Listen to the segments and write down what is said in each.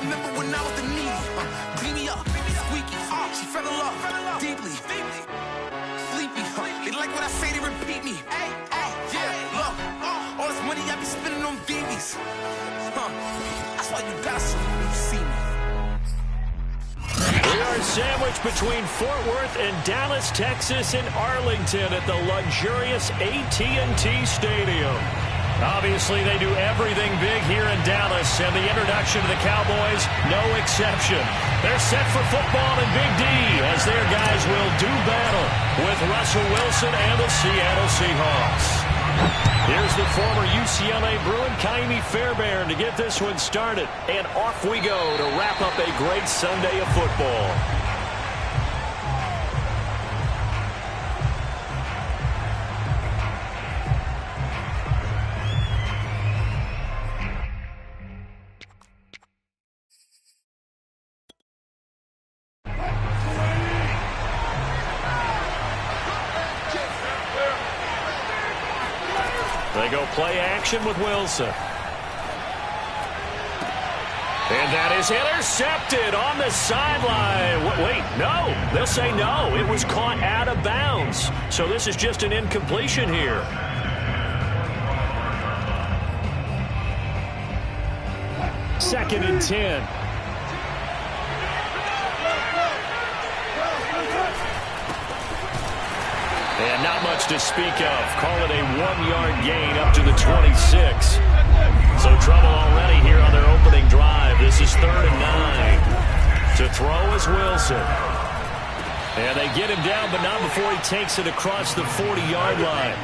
remember when I was the needy. Beat me up, squeaky. She fell in love deeply. Sleepy. They like what I say, they repeat me. Yeah, look. All this money I be spending on BBs. That's why you gotta salute when you see me. We are sandwiched between Fort Worth and Dallas, Texas, and Arlington at the luxurious AT&T Stadium. Obviously, they do everything big here in Dallas, and the introduction to the Cowboys, no exception. They're set for football in Big D as their guys will do battle with Russell Wilson and the Seattle Seahawks. Here's the former UCLA Bruin, Kaimi Fairbairn, to get this one started. And off we go to wrap up a great Sunday of football. They go play action with Wilson. And that is intercepted on the sideline. Wait, no. They'll say no. It was caught out of bounds. So this is just an incompletion here. Second and 10. And not much to speak of. Call it a 1-yard gain up to the 26. So trouble already here on their opening drive. This is 3rd and 9. To throw is Wilson. And they get him down, but not before he takes it across the 40-yard line.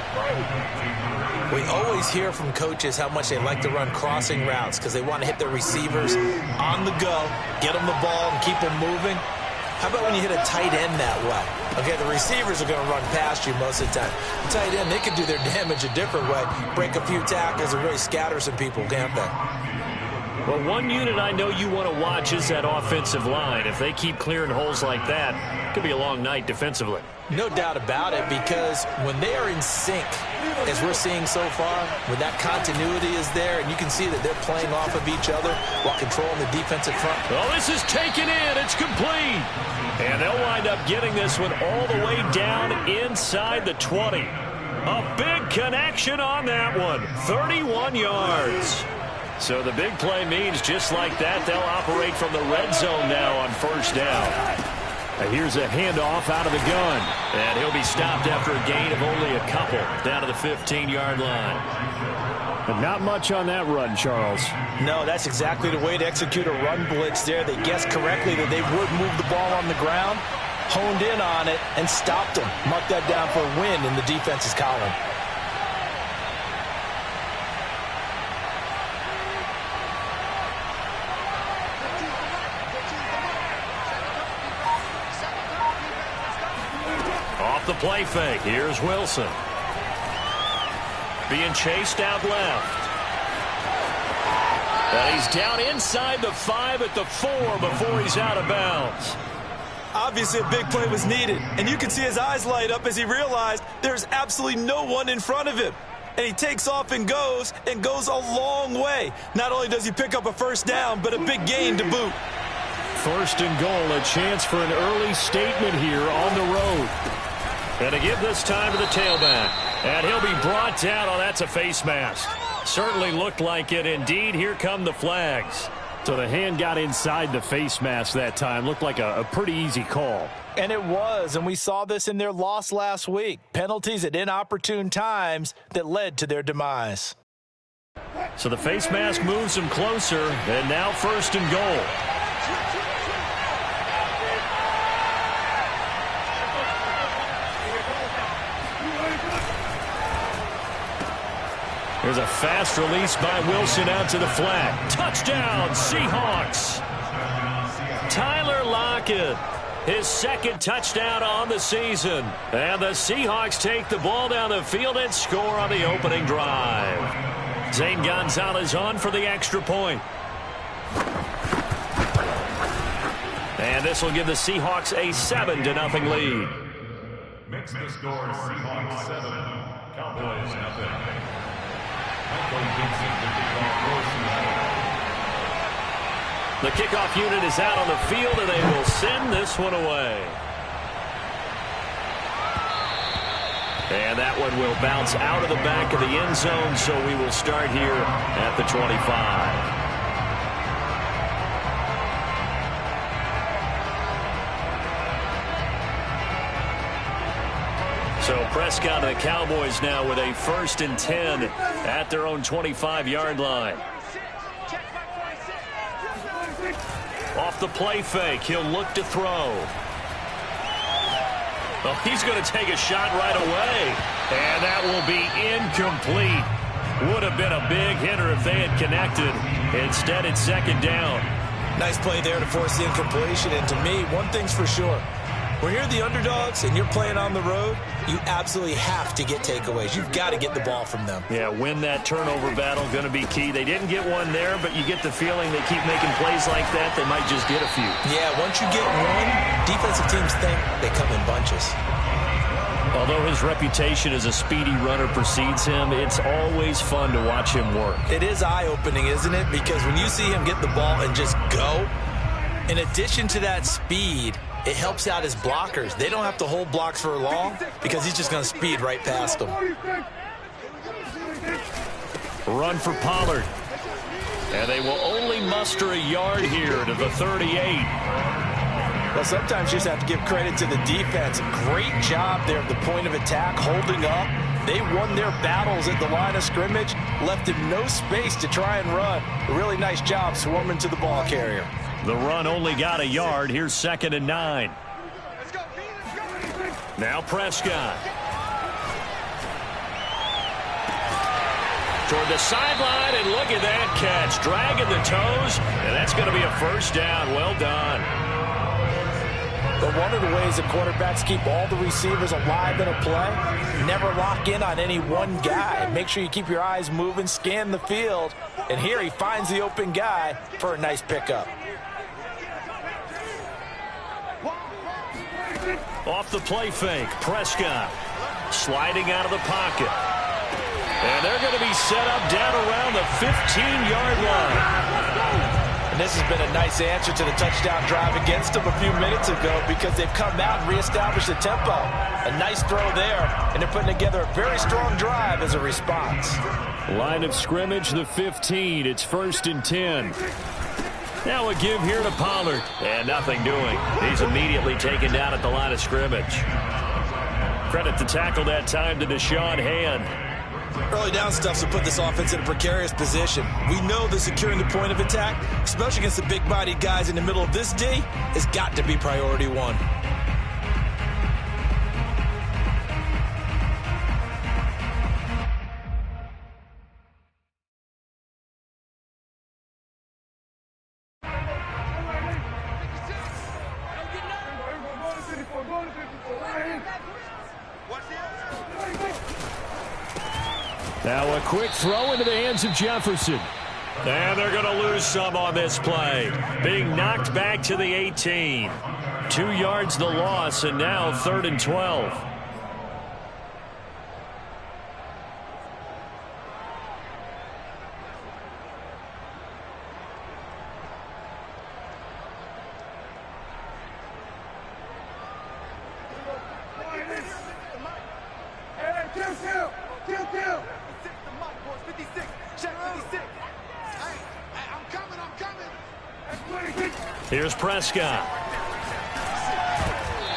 We always hear from coaches how much they like to run crossing routes because they want to hit their receivers on the go, get them the ball, and keep them moving. How about when you hit a tight end that way? Okay, the receivers are going to run past you most of the time. The tight end, they can do their damage a different way, break a few tackles and really scatter some people, can't they? Well, one unit I know you want to watch is that offensive line. If they keep clearing holes like that, it could be a long night defensively. No doubt about it, because when they are in sync, as we're seeing so far, when that continuity is there, and you can see that they're playing off of each other while controlling the defensive front. Oh, this is taken in. It's complete. And they'll wind up getting this one all the way down inside the 20. A big connection on that one. 31 yards. So the big play means just like that, they'll operate from the red zone now on first down. And here's a handoff out of the gun. And he'll be stopped after a gain of only a couple down to the 15-yard line. But not much on that run, Charles. No, that's exactly the way to execute a run blitz there. They guessed correctly that they would move the ball on the ground, honed in on it, and stopped them. Mark that down for a win in the defense's column. Off the play fake, here's Wilson. Being chased out left. And he's down inside the 5 at the 4 before he's out of bounds. Obviously, a big play was needed, and you can see his eyes light up as he realized there's absolutely no one in front of him. And he takes off and goes a long way. Not only does he pick up a first down, but a big gain to boot. First and goal, a chance for an early statement here on the road. And to give this time to the tailback. And he'll be brought down. Oh, that's a face mask. Certainly looked like it. Indeed, here come the flags. So the hand got inside the face mask that time. Looked like a pretty easy call. And it was, and we saw this in their loss last week. Penalties at inopportune times that led to their demise. So the face mask moves him closer, and now first and goal. There's a fast release by Wilson out to the flat. Touchdown, Seahawks. Tyler Lockett, his second touchdown on the season. And the Seahawks take the ball down the field and score on the opening drive. Zane Gonzalez on for the extra point. And this will give the Seahawks a 7-0 lead. Makes the score Seahawks 7, Cowboys 0. The kickoff unit is out on the field, and they will send this one away. And that one will bounce out of the back of the end zone, so we will start here at the 25. So Prescott and the Cowboys now with a 1st and 10 at their own 25-yard line. Off the play fake, he'll look to throw. Oh, he's going to take a shot right away. And that will be incomplete. Would have been a big hitter if they had connected. Instead, it's 2nd down. Nice play there to force the incompletion. And to me, one thing's for sure. When you're the underdogs and you're playing on the road, you absolutely have to get takeaways. You've got to get the ball from them. Yeah, win that turnover battle, going to be key. They didn't get one there, but you get the feeling they keep making plays like that, they might just get a few. Yeah, once you get one, defensive teams think they come in bunches. Although his reputation as a speedy runner precedes him, it's always fun to watch him work. It is eye-opening, isn't it? Because when you see him get the ball and just go, in addition to that speed, it helps out his blockers. They don't have to hold blocks for long because he's just going to speed right past them. Run for Pollard. And they will only muster a yard here to the 38. Well, sometimes you just have to give credit to the defense. Great job there at the point of attack, holding up. They won their battles at the line of scrimmage, left him no space to try and run. A really nice job swarming to the ball carrier. The run only got a yard. Here's 2nd and 9. Now Prescott. Toward the sideline, and look at that catch. Dragging the toes, and that's going to be a 1st down. Well done. But one of the ways that quarterbacks keep all the receivers alive in a play, never lock in on any one guy. Make sure you keep your eyes moving, scan the field, and here he finds the open guy for a nice pickup. Off the play fake, Prescott sliding out of the pocket. And they're going to be set up down around the 15-yard line. And this has been a nice answer to the touchdown drive against them a few minutes ago because they've come out and reestablished the tempo. A nice throw there, and they're putting together a very strong drive as a response. Line of scrimmage, the 15. It's 1st and 10. Now a give here to Pollard. And nothing doing. He's immediately taken down at the line of scrimmage. Credit the tackle that time to Deshaun Hand. Early down stuff to put this offense in a precarious position. We know that securing the point of attack, especially against the big-bodied guys in the middle of this D, has got to be priority one. Now a quick throw into the hands of Jefferson. And they're going to lose some on this play. Being knocked back to the 18. 2 yards the loss, and now 3rd and 12. Here's Prescott.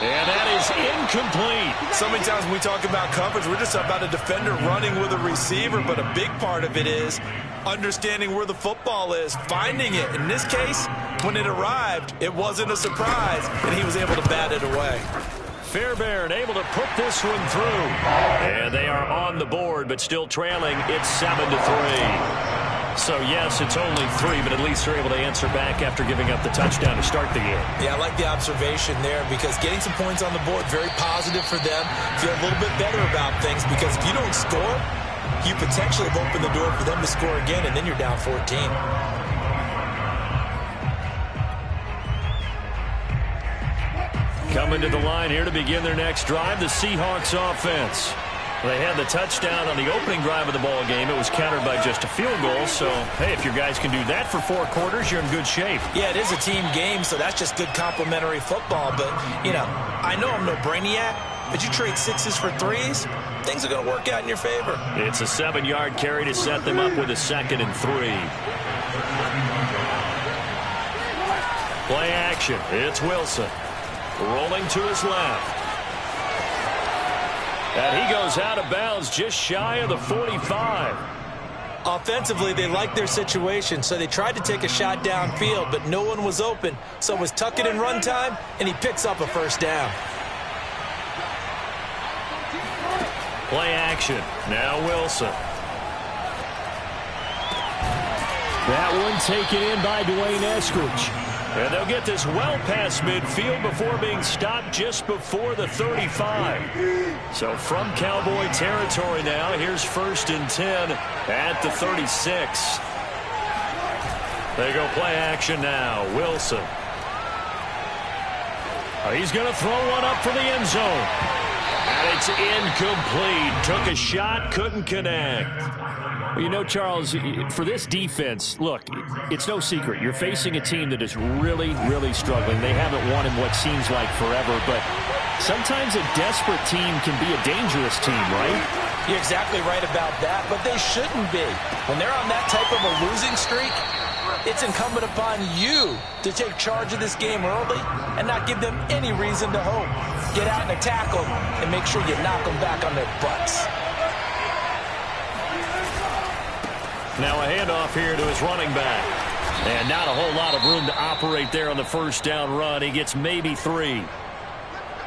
And that is incomplete. So many times when we talk about coverage, we're just about a defender running with a receiver, but a big part of it is understanding where the football is, finding it. In this case, when it arrived, it wasn't a surprise, and he was able to bat it away. Fairbairn able to put this one through. And they are on the board, but still trailing. It's 7-3. So, yes, it's only 3, but at least they're able to answer back after giving up the touchdown to start the game. Yeah, I like the observation there because getting some points on the board, very positive for them. Feel a little bit better about things because if you don't score, you potentially have opened the door for them to score again, and then you're down 14. Coming to the line here to begin their next drive, the Seahawks offense. They had the touchdown on the opening drive of the ball game. It was countered by just a field goal. So, hey, if your guys can do that for 4 quarters, you're in good shape. Yeah, it is a team game, so that's just good complementary football. But, you know, I know I'm no brainiac, but you trade 6s for 3s, things are going to work out in your favor. It's a 7-yard carry to set them up with a 2nd and 3. Play action. It's Wilson. Rolling to his left. And he goes out of bounds just shy of the 45. Offensively, they liked their situation, so they tried to take a shot downfield, but no one was open. So it was tuck it in run time, and he picks up a 1st down. Play action. Now Wilson. That one taken in by Dwayne Eskridge. And they'll get this well past midfield before being stopped just before the 35. So from Cowboy territory now, here's 1st and 10 at the 36. They go play action now. Wilson. He's going to throw one up for the end zone. And it's incomplete. Took a shot, couldn't connect. Well, you know, Charles, for this defense, look, it's no secret. You're facing a team that is really, really struggling. They haven't won in what seems like forever, but sometimes a desperate team can be a dangerous team, right? You're exactly right about that, but they shouldn't be. When they're on that type of a losing streak, it's incumbent upon you to take charge of this game early and not give them any reason to hope. Get out and attack them and make sure you knock them back on their butts. Now a handoff here to his running back. And not a whole lot of room to operate there on the 1st down run. He gets maybe 3.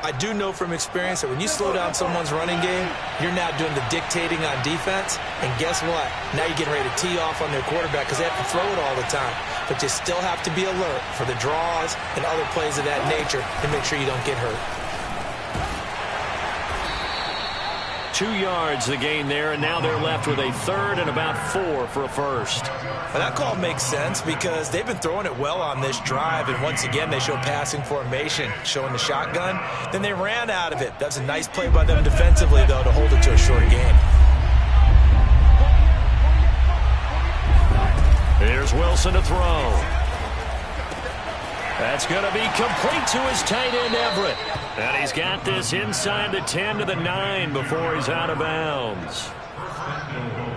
I do know from experience that when you slow down someone's running game, you're now doing the dictating on defense. And guess what? Now you're getting ready to tee off on their quarterback because they have to throw it all the time. But you still have to be alert for the draws and other plays of that nature to make sure you don't get hurt. 2 yards the gain there, and now they're left with a 3rd and about 4 for a 1st. Well, that call makes sense because they've been throwing it well on this drive, and once again they show passing formation, showing the shotgun. Then they ran out of it. That's a nice play by them defensively, though, to hold it to a short gain. Here's Wilson to throw. That's going to be complete to his tight end, Everett. And he's got this inside the 10 to the 9 before he's out of bounds.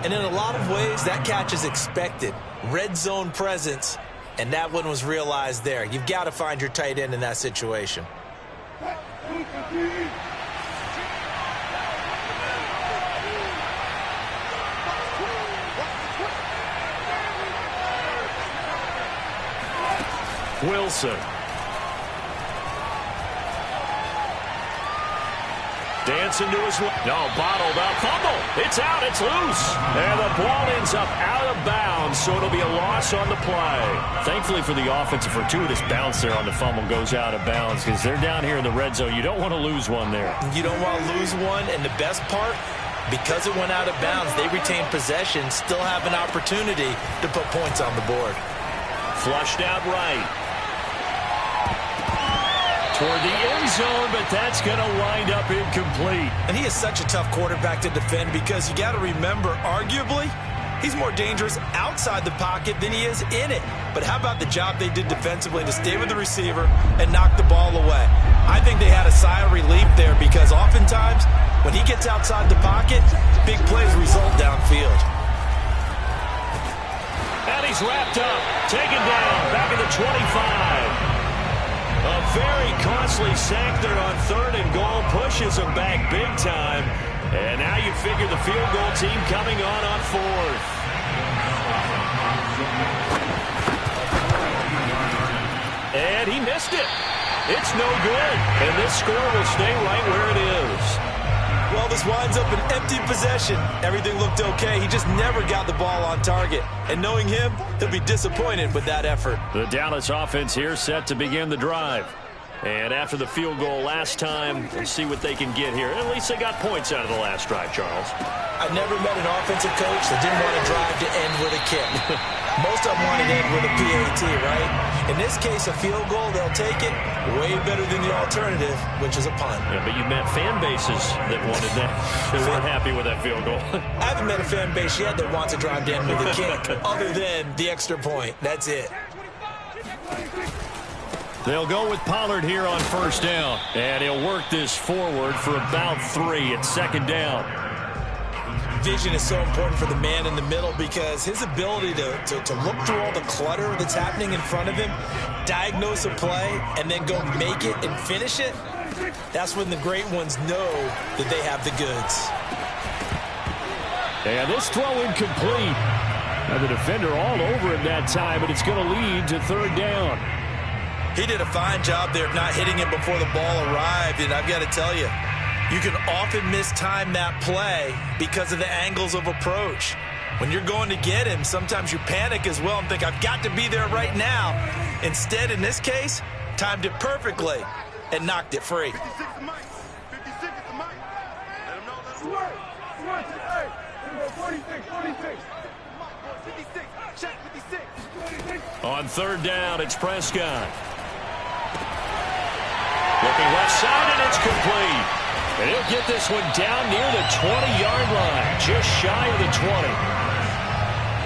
And in a lot of ways, that catch is expected. Red zone presence, and that one was realized there. You've got to find your tight end in that situation. Wilson. Dancing to his left. No, bottled up. Fumble. It's out. It's loose. And the ball ends up out of bounds, so it'll be a loss on the play. Thankfully for the offense, a fortuitous bounce there on the fumble goes out of bounds because they're down here in the red zone. You don't want to lose one there. You don't want to lose one, and the best part, because it went out of bounds, they retain possession, still have an opportunity to put points on the board. Flushed out right. Toward the end zone, but that's going to wind up incomplete. And he is such a tough quarterback to defend because you got to remember, arguably, he's more dangerous outside the pocket than he is in it. But how about the job they did defensively to stay with the receiver and knock the ball away? I think they had a sigh of relief there because oftentimes when he gets outside the pocket, big plays result downfield. And he's wrapped up, taken down, back at the 25. A very costly sack there on 3rd and goal, pushes him back big time. And now you figure the field goal team coming on 4th. And he missed it. It's no good. And this score will stay right where it is. Well, this winds up an empty possession. Everything looked okay. He just never got the ball on target. And knowing him, he'll be disappointed with that effort. The Dallas offense here set to begin the drive. And after the field goal last time, we'll see what they can get here. At least they got points out of the last drive, Charles. I've never met an offensive coach that didn't want to drive to end with a kick. Most of them want it in with a PAT, right? In this case, a field goal, they'll take it way better than the alternative, which is a punt. Yeah, but you met fan bases that wanted that. They weren't happy with that field goal. I haven't met a fan base yet that wants to drive down with a kick other than the extra point. That's it. They'll go with Pollard here on first down. And he'll work this forward for about 3 at second down. Vision is so important for the man in the middle because his ability to look through all the clutter that's happening in front of him, diagnose a play, and then go make it and finish it, that's when the great ones know that they have the goods. And this throw incomplete. And the defender all over him that time, but it's going to lead to third down. He did a fine job there of not hitting him before the ball arrived, and I've got to tell you, you can often mistime that play because of the angles of approach. When you're going to get him, sometimes you panic as well and think, I've got to be there right now. Instead, in this case, timed it perfectly and knocked it free. On third down, it's Prescott. Looking left side, and it's complete. And he'll get this one down near the 20-yard line, just shy of the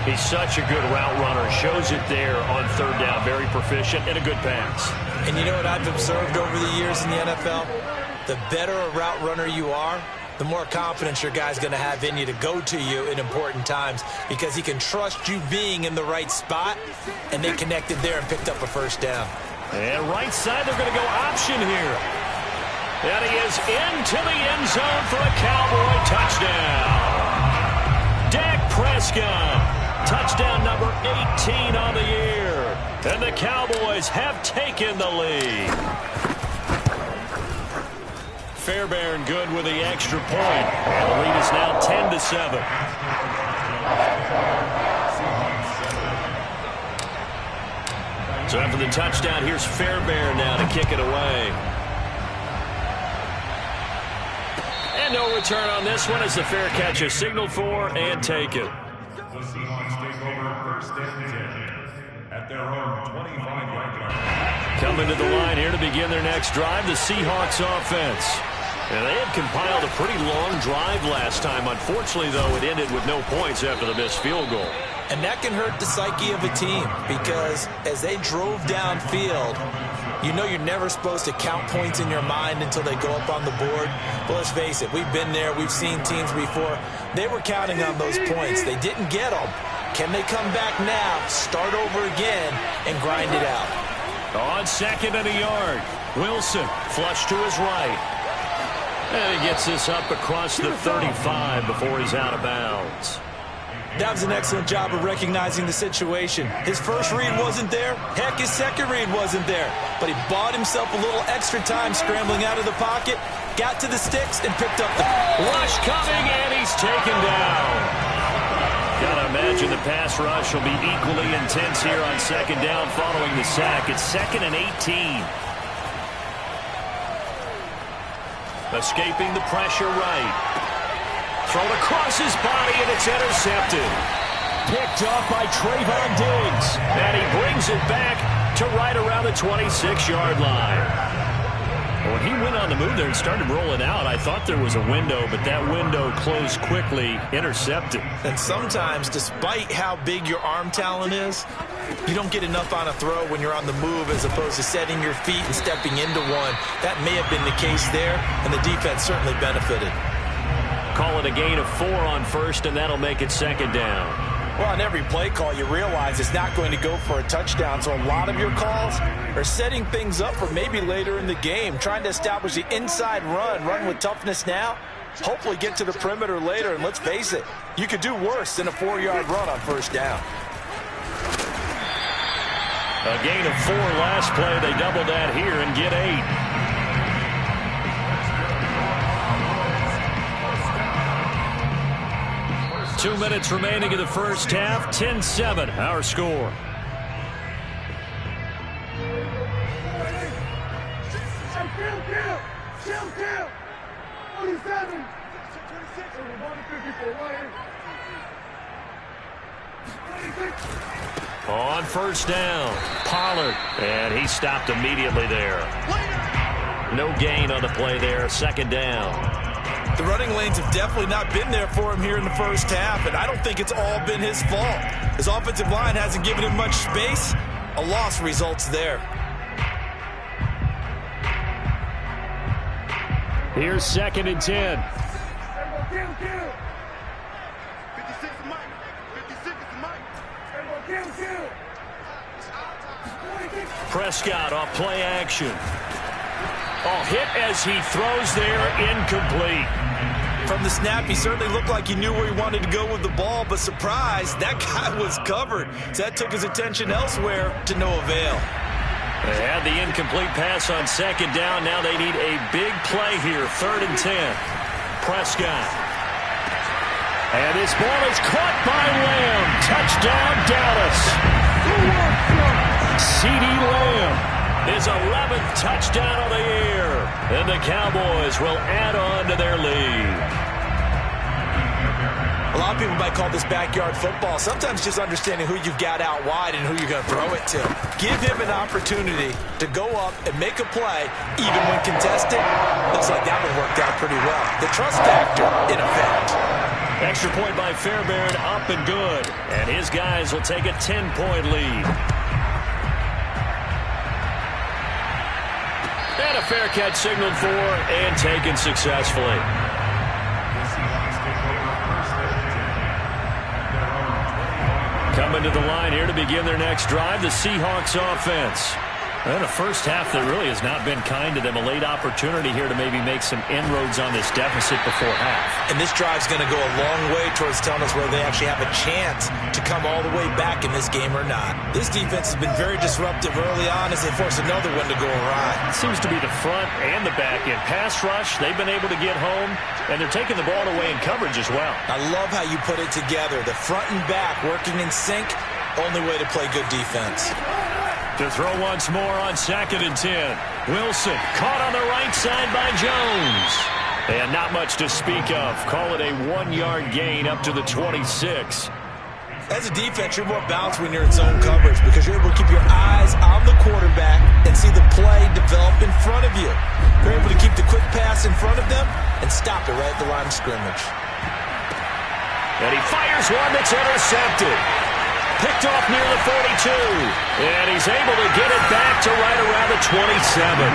20. He's such a good route runner. Shows it there on third down. Very proficient and a good pass. And you know what I've observed over the years in the NFL? The better a route runner you are, the more confidence your guy's going to have in you to go to you in important times because he can trust you being in the right spot, and they connected there and picked up a first down. And right side, they're going to go option here. And he is into the end zone for a Cowboy touchdown. Dak Prescott, touchdown number 18 on the year. And the Cowboys have taken the lead. Fairbairn good with the extra point. And the lead is now 10-7. So after the touchdown, here's Fairbairn now to kick it away. And no return on this one as the fair catch is signaled for and taken. The Seahawks take over first and 10 at their own 25-yard line. Coming to the line here to begin their next drive, the Seahawks offense. And they had compiled a pretty long drive last time. Unfortunately, though, it ended with no points after the missed field goal. And that can hurt the psyche of a team because as they drove downfield, you know you're never supposed to count points in your mind until they go up on the board. But let's face it, we've been there. We've seen teams before. They were counting on those points. They didn't get them. Can they come back now, start over again, and grind it out? On second and a yard, Wilson flush to his right. And he gets this up across the 35 before he's out of bounds. That was an excellent job of recognizing the situation. His first read wasn't there. Heck, his second read wasn't there. But he bought himself a little extra time scrambling out of the pocket, got to the sticks, and picked up the rush coming, and he's taken down. Gotta imagine the pass rush will be equally intense here on second down following the sack. It's 2nd and 18. Escaping the pressure right. Thrown across his body, and it's intercepted. Picked off by Trayvon Diggs. And he brings it back to right around the 26-yard line. When he went on the move there and started rolling out, I thought there was a window, but that window closed quickly, intercepted. And sometimes, despite how big your arm talent is, you don't get enough on a throw when you're on the move as opposed to setting your feet and stepping into one. That may have been the case there, and the defense certainly benefited. Call it a gain of 4 on first, and that'll make it second down. Well, on every play call, you realize it's not going to go for a touchdown, so a lot of your calls are setting things up for maybe later in the game, trying to establish the inside run with toughness now, hopefully get to the perimeter later, and let's face it, you could do worse than a 4-yard run on first down. A gain of 4 last play. They double that here and get 8. 2 minutes remaining in the first half. 10-7, our score. On first down, Pollard, and he stopped immediately there. No gain on the play there, second down. The running lanes have definitely not been there for him here in the first half, and I don't think it's all been his fault. His offensive line hasn't given him much space. A loss results there. Here's 2nd and 10. Prescott off play action. Oh, hit as he throws there, incomplete. From the snap, he certainly looked like he knew where he wanted to go with the ball, but surprise, that guy was covered. So that took his attention elsewhere to no avail. They had the incomplete pass on 2nd down. Now they need a big play here, 3rd and 10. Prescott. And this ball is caught by Lamb. Touchdown, Dallas. C.D. Lamb, his 11th touchdown of the year. And the Cowboys will add on to their lead. A lot of people might call this backyard football. Sometimes just understanding who you've got out wide and who you're going to throw it to. Give him an opportunity to go up and make a play, even when contested. Looks like that one worked out pretty well. The trust factor, in effect. Extra point by Fairbairn, up and good. And his guys will take a 10-point lead. And a fair catch signaled for and taken successfully. Coming to the line here to begin their next drive, the Seahawks offense. And a first half that really has not been kind to them. A late opportunity here to maybe make some inroads on this deficit before half. And this drive's going to go a long way towards telling us whether they actually have a chance to come all the way back in this game or not. This defense has been very disruptive early on as they force another one to go awry. It seems to be the front and the back end. Pass rush, they've been able to get home, and they're taking the ball away in coverage as well. I love how you put it together. The front and back working in sync, only way to play good defense. To throw once more on 2nd and 10. Wilson caught on the right side by Jones. And not much to speak of. Call it a 1-yard gain up to the 26. As a defense, you're more balanced when you're in zone coverage because you're able to keep your eyes on the quarterback and see the play develop in front of you. You're able to keep the quick pass in front of them and stop it right at the line of scrimmage. And he fires one that's intercepted. Picked off near the 42. And he's able to get it back to right around the 27.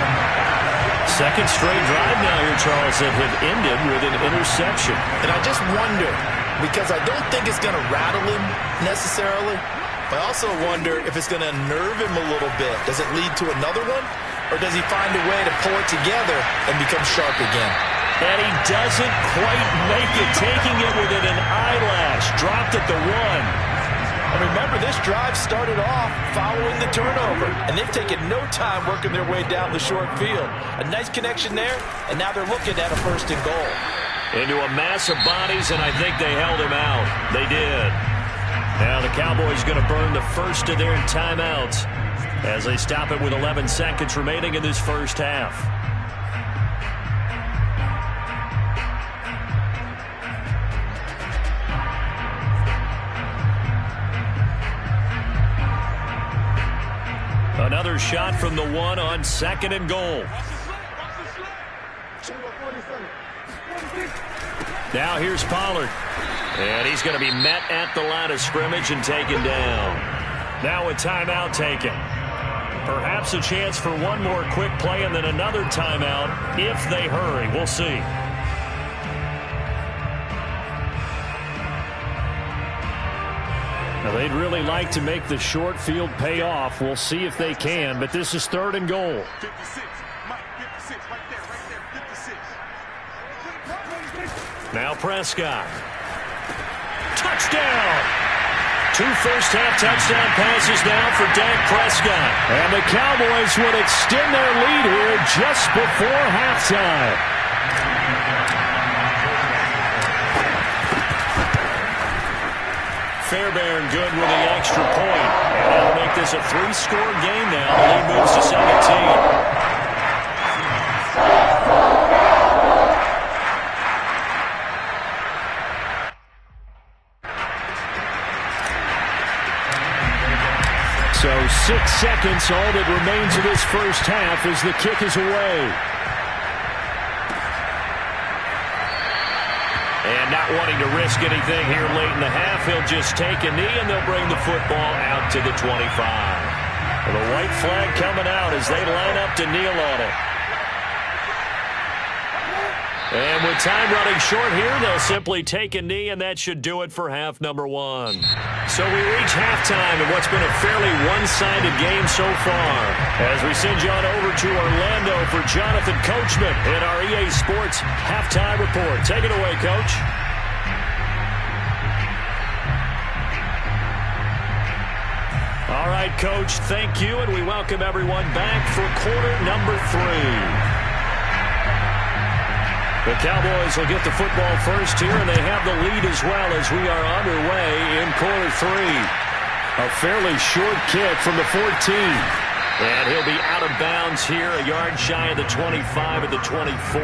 Second straight drive now here, Charles, that have ended with an interception. And I just wonder, because I don't think it's going to rattle him necessarily, I also wonder if it's going to nerve him a little bit. Does it lead to another one? Or does he find a way to pull it together and become sharp again? And he doesn't quite make it, taking it within an eyelash. Dropped at the 1. And remember, this drive started off following the turnover, and they've taken no time working their way down the short field. A nice connection there, and now they're looking at a 1st and goal. Into a mass of bodies, and I think they held him out. They did. Now the Cowboys going to burn the first of their timeouts as they stop it with 11 seconds remaining in this first half. Another shot from the 1 on 2nd and goal. Now here's Pollard. And he's going to be met at the line of scrimmage and taken down. Now a timeout taken. Perhaps a chance for one more quick play and then another timeout if they hurry. We'll see. Now, they'd really like to make the short field pay off. We'll see if they can, but this is 3rd and goal. 56. Mike, 56, right there, 56. Now Prescott. Touchdown! 2 first-half touchdown passes now for Dak Prescott. And the Cowboys would extend their lead here just before halftime. Fairbairn good with the extra point. And that'll make this a 3-score game now. The lead moves to 17. seconds, all that remains of this first half as the kick is away. And not wanting to risk anything here late in the half, he'll just take a knee and they'll bring the football out to the 25. And the white flag coming out as they line up to kneel on it. And with time running short here, they'll simply take a knee, and that should do it for half number one. So we reach halftime in what's been a fairly one-sided game so far. As we send you on over to Orlando for Jonathan Coachman in our EA Sports Halftime Report. Take it away, Coach. All right, Coach, thank you, and we welcome everyone back for quarter number 3. The Cowboys will get the football first here, and they have the lead as well as we are underway in quarter 3. A fairly short kick from the 14. And he'll be out of bounds here, a yard shy of the 25 at the 24.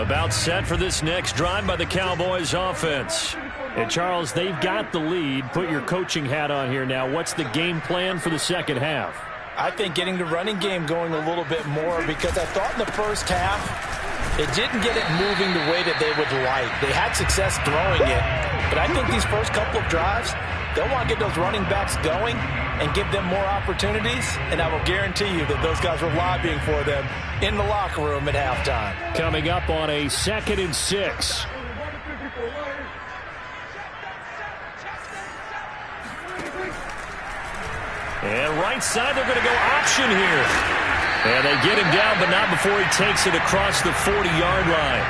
About set for this next drive by the Cowboys offense. And, Charles, they've got the lead. Put your coaching hat on here now. What's the game plan for the second half? I think getting the running game going a little bit more, because I thought in the first half they didn't get it moving the way that they would like. They had success throwing it, but I think these first couple of drives, they'll want to get those running backs going and give them more opportunities, and I will guarantee you that those guys were lobbying for them in the locker room at halftime. Coming up on a 2nd and 6. And right side, they're going to go option here. And they get him down, but not before he takes it across the 40-yard line.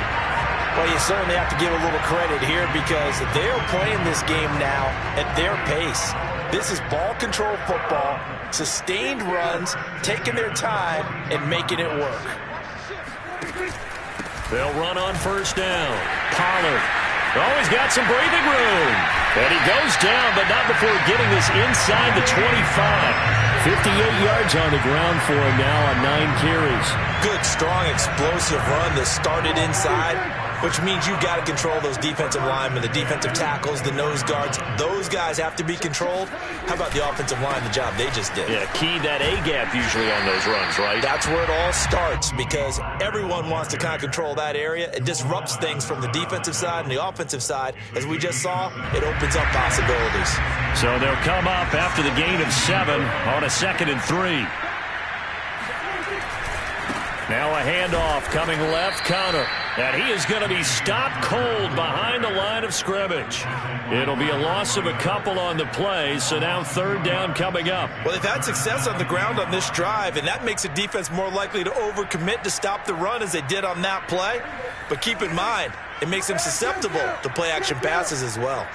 Well, you certainly have to give a little credit here because they're playing this game now at their pace. This is ball control football, sustained runs, taking their time, and making it work. They'll run on first down. Pollard. Oh, he's got some breathing room. And he goes down, but not before getting this inside the 25. 58 yards on the ground for him now on 9 carries. Good, strong, explosive run that started inside, which means you got to control those defensive linemen, the defensive tackles, the nose guards. Those guys have to be controlled. How about the offensive line, the job they just did? Yeah, key that A-gap usually on those runs, right? That's where it all starts because everyone wants to kind of control that area. It disrupts things from the defensive side and the offensive side. As we just saw, it opens up possibilities. So they'll come up after the gain of 7 on a 2nd and 3. Now a handoff coming left, Connor. And he is going to be stopped cold behind the line of scrimmage. It'll be a loss of a couple on the play, so now 3rd down coming up. Well, they've had success on the ground on this drive, and that makes a defense more likely to overcommit to stop the run as they did on that play. But keep in mind, it makes them susceptible to play-action passes as well.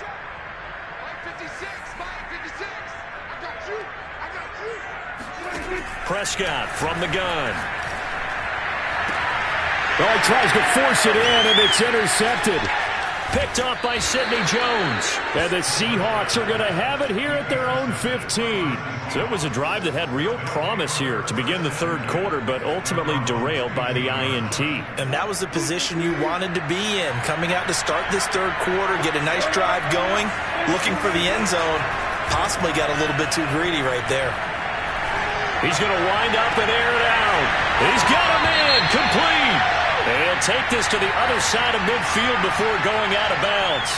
Prescott from the gun. Oh, he tries to force it in, and it's intercepted. Picked off by Sidney Jones. And the Seahawks are going to have it here at their own 15. So it was a drive that had real promise here to begin the 3rd quarter, but ultimately derailed by the INT. And that was the position you wanted to be in. Coming out to start this 3rd quarter, get a nice drive going, looking for the end zone. Possibly got a little bit too greedy right there. He's going to wind up and air it out. He's got him in, complete. They'll take this to the other side of midfield before going out of bounds.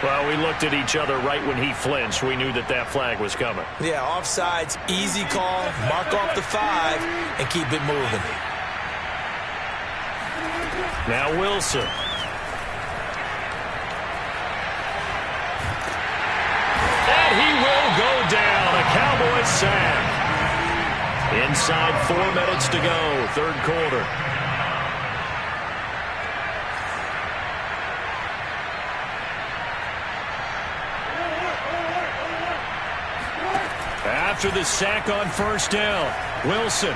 Well, we looked at each other right when he flinched. We knew that that flag was coming. Yeah, offsides, easy call, mark off the 5, and keep it moving. Now Wilson. And he will go down. A Cowboys sack. Inside 4 minutes to go, 3rd quarter. After the sack on first down, Wilson.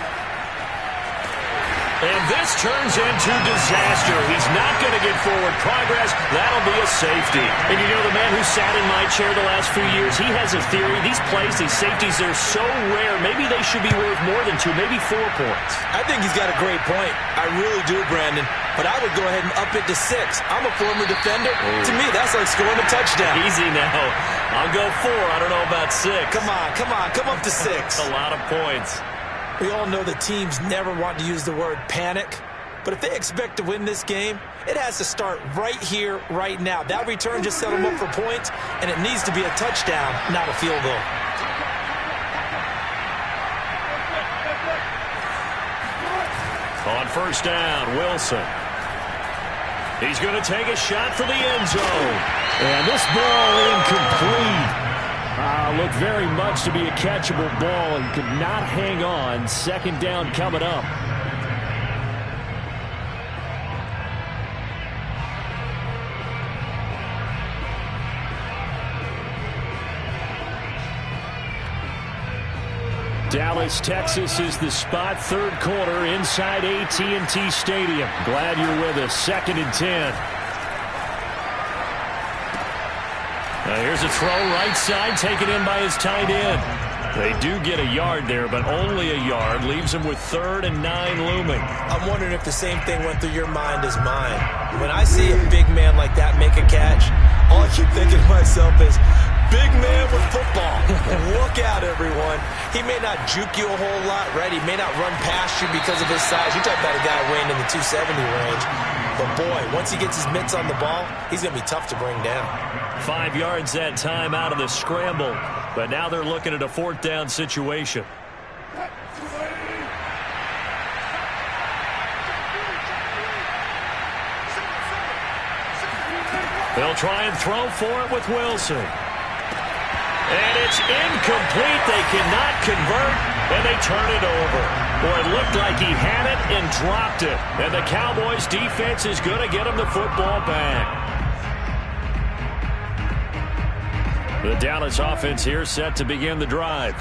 And this turns into disaster. He's not going to get forward progress. That'll be a safety. And you know, the man who sat in my chair the last few years, he has a theory. These plays, these safeties, they're so rare. Maybe they should be worth more than 2, maybe 4 points. I think he's got a great point. I really do, Brandon. But I would go ahead and up it to 6. I'm a former defender. To me, that's like scoring a touchdown. Easy now. I'll go 4. I don't know about 6. Come on. Come up to 6. A lot of points. We all know the teams never want to use the word panic. But if they expect to win this game, it has to start right here, right now. That return just set them up for points, and it needs to be a touchdown, not a field goal. On first down, Wilson. He's going to take a shot for the end zone. And this ball incomplete. Looked very much to be a catchable ball and could not hang on. Second down coming up. Dallas, Texas is the spot. Third quarter inside AT&T Stadium. Glad you're with us. 2nd and 10. Here's a throw right side taken in by his tight end. They do get a yard there, but only a yard. Leaves him with 3rd and 9 looming. I'm wondering if the same thing went through your mind as mine. When I see a big man like that make a catch, all I keep thinking to myself is, big man with football. Look out, everyone. He may not juke you a whole lot, right? He may not run past you because of his size. You're talking about a guy weighing in the 270 range. But, boy, once he gets his mitts on the ball, he's going to be tough to bring down. 5 yards that time out of the scramble. But now they're looking at a 4th down situation. They'll try and throw for it with Wilson. And it's incomplete. They cannot convert, and they turn it over. Boy, it looked like he had it and dropped it. And the Cowboys' defense is going to get him the football back. The Dallas offense here set to begin the drive.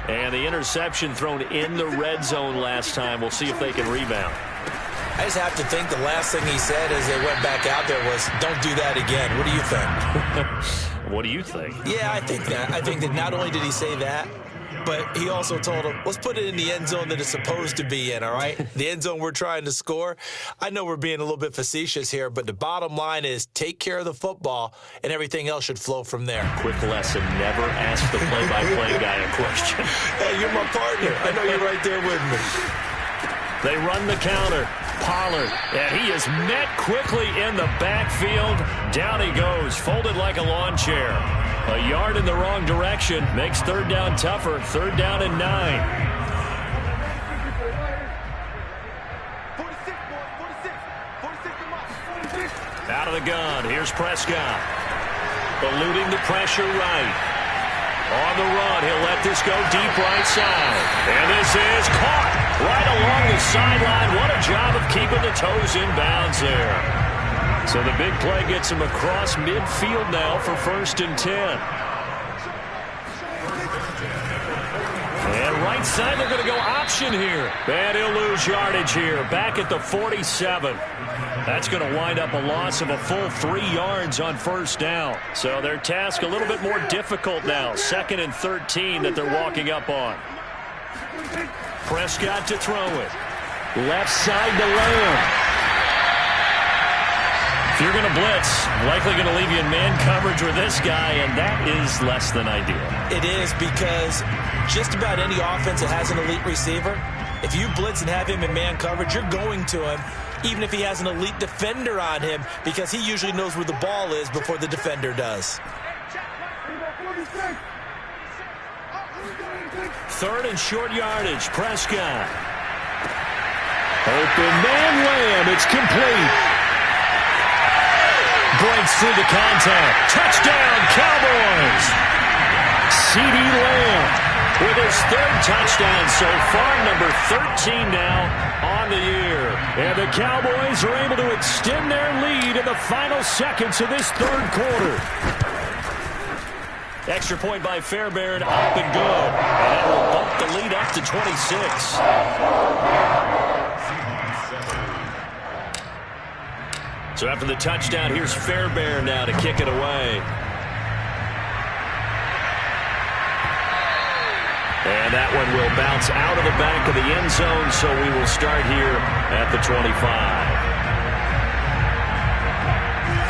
And the interception thrown in the red zone last time. We'll see if they can rebound. I just have to think the last thing he said as they went back out there was, don't do that again. What do you think? What do you think? Yeah, I think that. I think that not only did he say that, but he also told him, let's put it in the end zone that it's supposed to be in, all right? The end zone we're trying to score. I know we're being a little bit facetious here, but the bottom line is take care of the football, and everything else should flow from there. Quick lesson, never ask the play-by-play guy a question. Hey, you're my partner. I know you're right there with me. They run the counter. Pollard, and he is met quickly in the backfield. Down he goes, folded like a lawn chair. A yard in the wrong direction makes 3rd down tougher. 3rd down and 9. Out of the gun, here's Prescott. Eluding the pressure right. On the run, he'll let this go deep right side. And this is caught right along the sideline. What a job of keeping the toes in bounds there. So the big play gets him across midfield now for 1st and 10. And right side, they're going to go option here. And he'll lose yardage here. Back at the 47. That's going to wind up a loss of a full 3 yards on 1st down. So their task a little bit more difficult now. 2nd and 13 that they're walking up on. Prescott to throw it. Left side to Lamb. If you're going to blitz, likely going to leave you in man coverage with this guy, and that is less than ideal. It is, because just about any offense that has an elite receiver, if you blitz and have him in man coverage, you're going to him, even if he has an elite defender on him, because he usually knows where the ball is before the defender does. 3rd and short yardage, Prescott. Open man, Lamb, it's complete. Breaks through the contact. Touchdown, Cowboys! CeeDee Lamb with his 3rd touchdown so far, number 13 now on the year. And the Cowboys are able to extend their lead in the final seconds of this 3rd quarter. Extra point by Fairbairn, up and good. And that will bump the lead up to 26. So after the touchdown, here's Fairbairn now to kick it away. And that one will bounce out of the back of the end zone, so we will start here at the 25.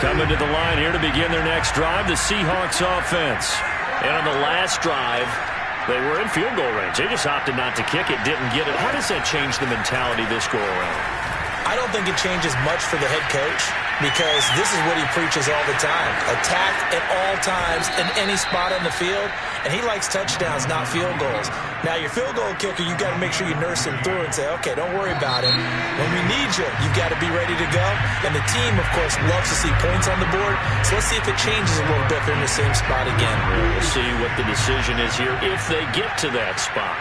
Coming to the line here to begin their next drive, the Seahawks offense. And on the last drive, they were in field goal range. They just opted not to kick it, didn't get it. How does that change the mentality this go around? I don't think it changes much for the head coach because this is what he preaches all the time. Attack at all times in any spot on the field, and he likes touchdowns, not field goals. Now, your field goal kicker, you've got to make sure you nurse him through and say, okay, don't worry about it. When we need you, you've got to be ready to go. And the team, of course, loves to see points on the board. So let's see if it changes a little bit if they're in the same spot again. We'll see what the decision is here if they get to that spot.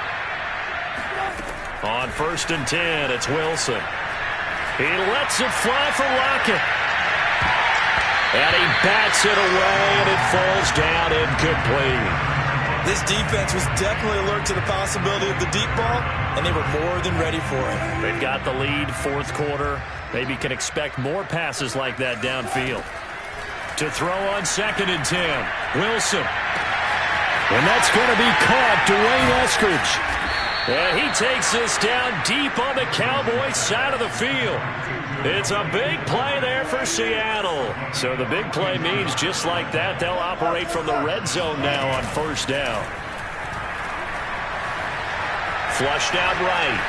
On 1st and 10, it's Wilson. He lets it fly for Lockett. And he bats it away, and it falls down incomplete. This defense was definitely alert to the possibility of the deep ball, and they were more than ready for it. They've got the lead, 4th quarter. Maybe can expect more passes like that downfield. To throw on 2nd and 10, Wilson. And that's going to be caught, Dwayne Eskridge. And he takes this down deep on the Cowboys side of the field. It's a big play there for Seattle. So the big play means just like that, they'll operate from the red zone now on 1st down. Flushed out right.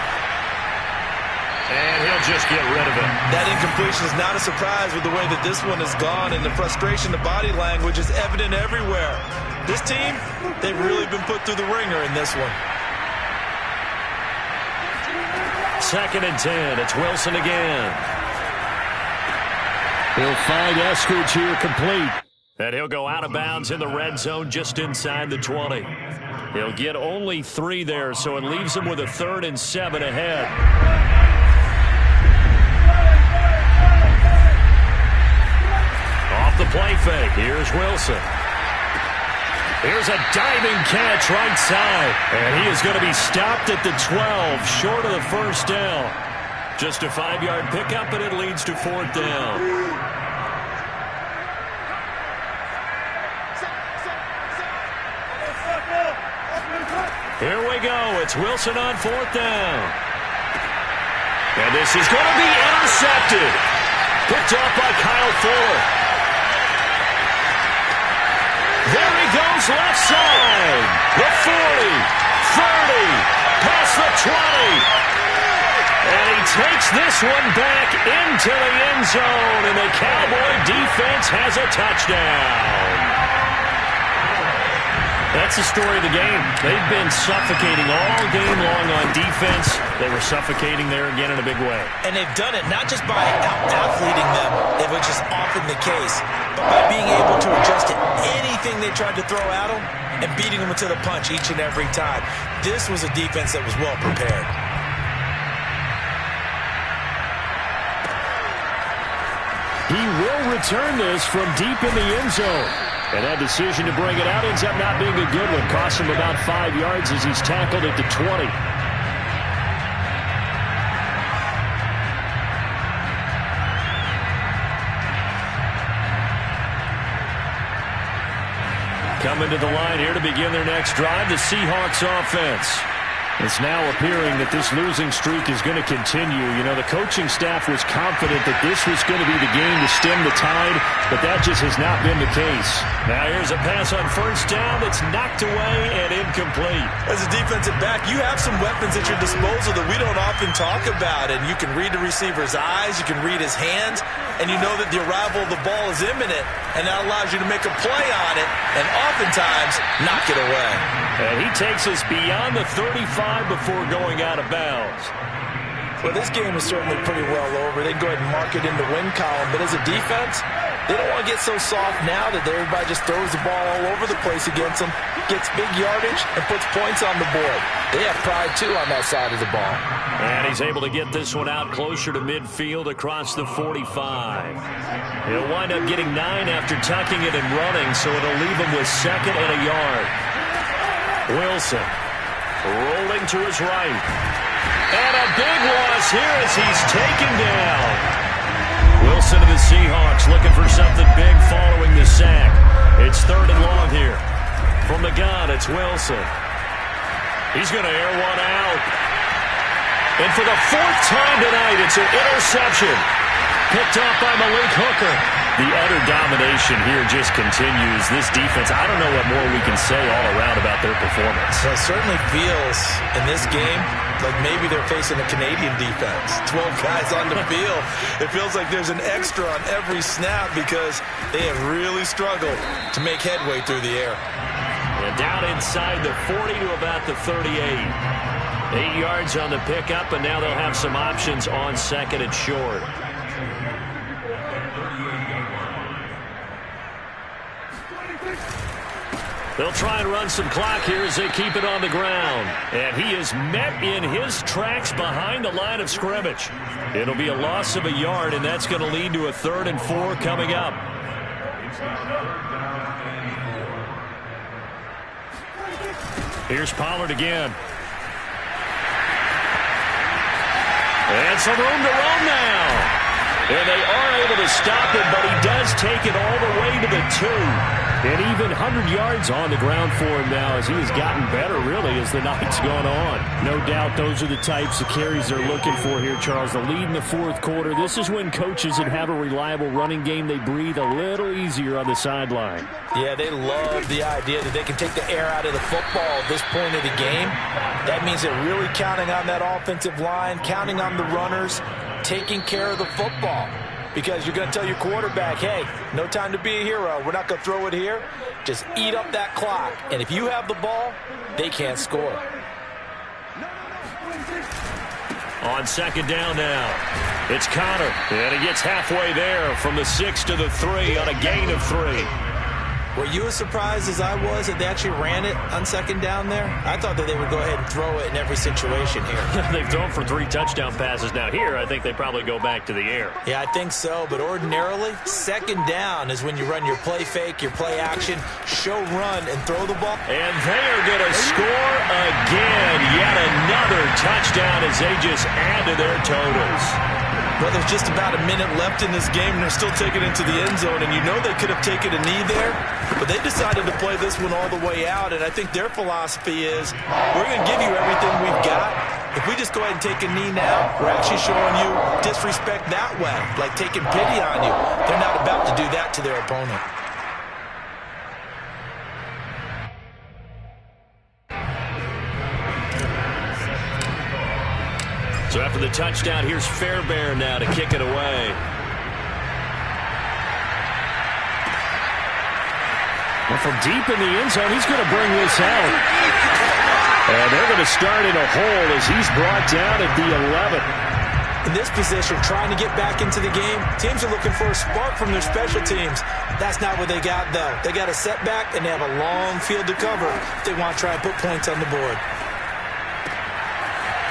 And he'll just get rid of it. That incompletion is not a surprise with the way that this one has gone, and the frustration, the body language is evident everywhere. This team, they've really been put through the ringer in this one. 2nd and 10. It's Wilson again. He'll find Eskridge here complete. And he'll go out of bounds in the red zone just inside the 20. He'll get only 3 there, so it leaves him with a 3rd and 7 ahead. Off the play fake. Here's Wilson. Here's a diving catch right side. And he is going to be stopped at the 12, short of the 1st down. Just a 5-yard pickup, and it leads to 4th down. Here we go. It's Wilson on 4th down. And this is going to be intercepted. Picked off by Kyle Fuller. There he goes left side. The 40, 30, past the 20. And he takes this one back into the end zone, and the Cowboy defense has a touchdown. That's the story of the game. They've been suffocating all game long on defense. They were suffocating there again in a big way. And they've done it not just by out-athleting them, which is often the case, but by being able to adjust to anything they tried to throw at them and beating them to the punch each and every time. This was a defense that was well prepared. He will return this from deep in the end zone. And that decision to bring it out ends up not being a good one. Costs him about 5 yards as he's tackled at the 20. Coming to the line here to begin their next drive, the Seahawks offense. It's now appearing that this losing streak is going to continue. You know, the coaching staff was confident that this was going to be the game to stem the tide, but that just has not been the case. Now here's a pass on 1st down that's knocked away and incomplete. As a defensive back, you have some weapons at your disposal that we don't often talk about, and you can read the receiver's eyes, you can read his hands, and you know that the arrival of the ball is imminent, and that allows you to make a play on it, and oftentimes knock it away. And he takes us beyond the 35 before going out of bounds. Well, this game is certainly pretty well over. They can go ahead and mark it in the win column, but as a defense, they don't want to get so soft now that everybody just throws the ball all over the place against them, gets big yardage, and puts points on the board. They have pride, too, on that side of the ball. And he's able to get this one out closer to midfield across the 45. He'll wind up getting 9 after tucking it and running, so it'll leave him with 2nd and a yard. Wilson rolling to his right. And a big loss here as he's taken down. Wilson to the Seahawks looking for something big following the sack. It's 3rd and long here. From the gun, it's Wilson. He's going to air one out. And for the 4th time tonight, it's an interception. Picked off by Malik Hooker. The utter domination here just continues. This defense, I don't know what more we can say all around about their performance. Well, it certainly feels in this game like maybe they're facing a Canadian defense. 12 guys on the field. It feels like there's an extra on every snap because they have really struggled to make headway through the air. And down inside the 40 to about the 38. 8 yards on the pickup, and now they'll have some options on 2nd and short. They'll try and run some clock here as they keep it on the ground. And he is met in his tracks behind the line of scrimmage. It'll be a loss of a yard, and that's going to lead to a 3rd and 4 coming up. Here's Pollard again. And some room to run now. And they are able to stop him, but he does take it all the way to the 2. And even 100 yards on the ground for him now as he has gotten better, really, as the night's gone on. No doubt those are the types of carries they're looking for here, Charles. The lead in the 4th quarter. This is when coaches that have a reliable running game, they breathe a little easier on the sideline. Yeah, they love the idea that they can take the air out of the football at this point of the game. That means they're really counting on that offensive line, counting on the runners, taking care of the football. Because you're going to tell your quarterback, hey, no time to be a hero. We're not going to throw it here. Just eat up that clock. And if you have the ball, they can't score. On 2nd down now, it's Connor. And he gets halfway there from the 6 to the 3 on a gain of 3. Were you as surprised as I was that they actually ran it on 2nd down there? I thought that they would go ahead and throw it in every situation here. They've thrown for 3 touchdown passes now. Here, I think they probably go back to the air. Yeah, I think so. But ordinarily, 2nd down is when you run your play fake, your play action, show run, and throw the ball. And they are going to score again. Yet another touchdown as they just add to their totals. Well, there's just about a minute left in this game, and they're still taking it into the end zone. And you know they could have taken a knee there, but they decided to play this one all the way out. And I think their philosophy is, we're going to give you everything we've got. If we just go ahead and take a knee now, we're actually showing you disrespect that way, like taking pity on you. They're not about to do that to their opponent. So after the touchdown, here's Fairbairn now to kick it away. Well, from deep in the end zone, he's going to bring this out. And they're going to start in a hole as he's brought down at the 11. In this position, trying to get back into the game, teams are looking for a spark from their special teams. That's not what they got, though. They got a setback, and they have a long field to cover if they want to try and put points on the board.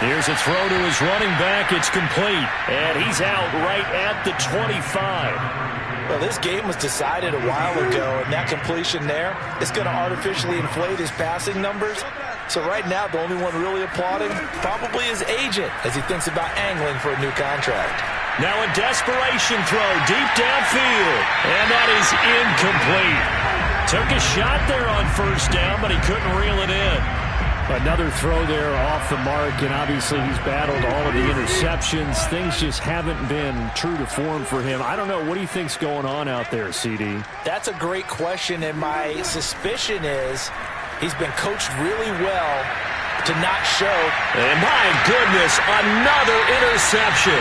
Here's a throw to his running back. It's complete. And he's out right at the 25. Well, this game was decided a while ago, and that completion there is going to artificially inflate his passing numbers. So right now, the only one really applauding probably his agent as he thinks about angling for a new contract. Now a desperation throw deep downfield. And that is incomplete. Took a shot there on 1st down, but he couldn't reel it in. Another throw there off the mark, and obviously he's battled all of the interceptions. Things just haven't been true to form for him. I don't know. What do you think's going on out there, CD? That's a great question, and my suspicion is he's been coached really well to not show. And my goodness, another interception.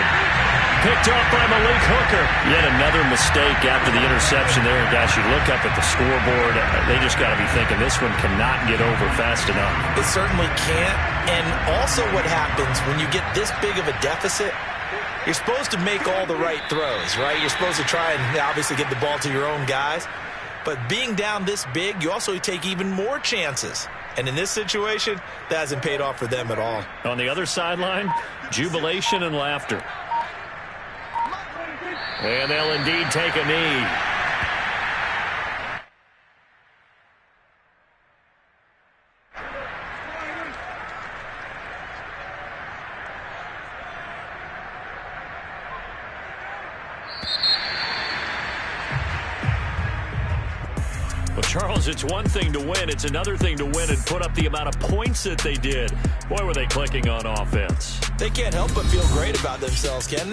Picked off by Malik Hooker. Yet another mistake after the interception there. And gosh, you look up at the scoreboard, they just got to be thinking this one cannot get over fast enough. It certainly can't. And also what happens when you get this big of a deficit, you're supposed to make all the right throws, right? You're supposed to try and obviously get the ball to your own guys. But being down this big, you also take even more chances. And in this situation, that hasn't paid off for them at all. On the other sideline, jubilation and laughter. And they'll indeed take a knee. Well, Charles, it's one thing to win. It's another thing to win and put up the amount of points that they did. Boy, were they clicking on offense. They can't help but feel great about themselves, can they?